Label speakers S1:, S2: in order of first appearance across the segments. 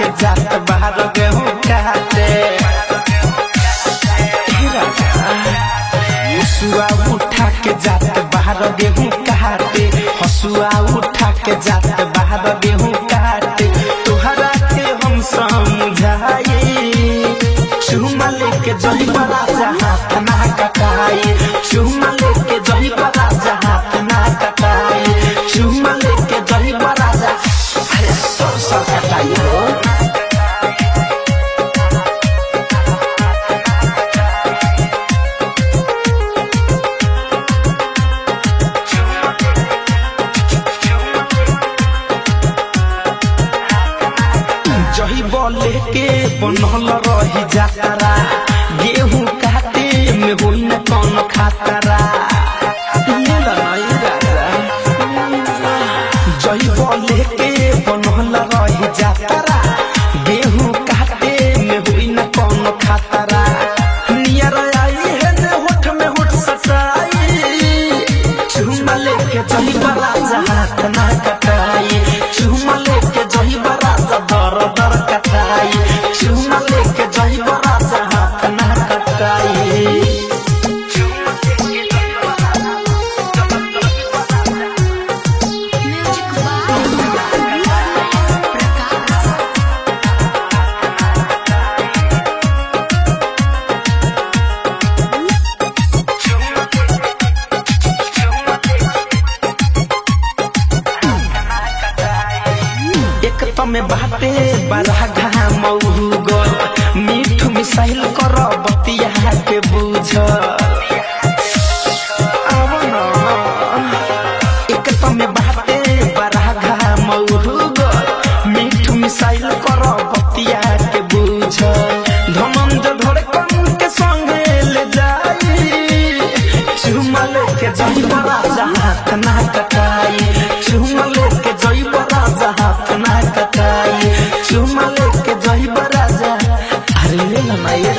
S1: के जात बाहर गेहूं काटे। हसुआ उठा के जात बाहर गेहूं काटे। हसुआ उठा के जात बाहर गेहूं काटे। तुहरा के हम समझाई चुमा लेके जही बड़ा हाथ ना कटाई। चुमा लेके जही बड़ा हाथ ना कटाई। चुमा लेके जही बड़ा अरे सर कटाई हो। जही बोले के बनल रही जातरा। गेहूं काटे में होई न कौन खातरा। जही बोले के बनल रही जातरा। गेहूं काटे में होई न कौन खातरा। नियर आई है ने होठ में होठ सटाई। चुमा लेके जही बड़ा हाथ ना कटाई। चुमा लेके जही बड़ा दर दर कटाई। चुमा लेके जही बड़ा हाथ ना कटाई। में बाटे बड़ा घाम गल। मीठ मिसाइल कर बतिया के बुझ। एक में बाटे बड़ा घाम गल। मीठ मिसाइल कर बतिया के बुझ। धनंजय धड़कन के संगे ले जाई। चुमा लेके जही बड़ा हाथ ना कटाई। चुमा लेके जही बड़ा हाथ ना कटाई। चुमा लेके जही बड़ा अरे ले ना ये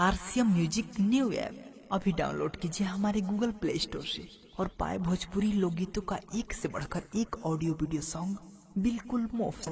S2: RCM म्यूजिक न्यू ऐप अभी डाउनलोड कीजिए हमारे गूगल प्ले स्टोर से और पाए भोजपुरी लोकगीतों का एक से बढ़कर एक ऑडियो वीडियो सॉन्ग बिल्कुल मुफ्त।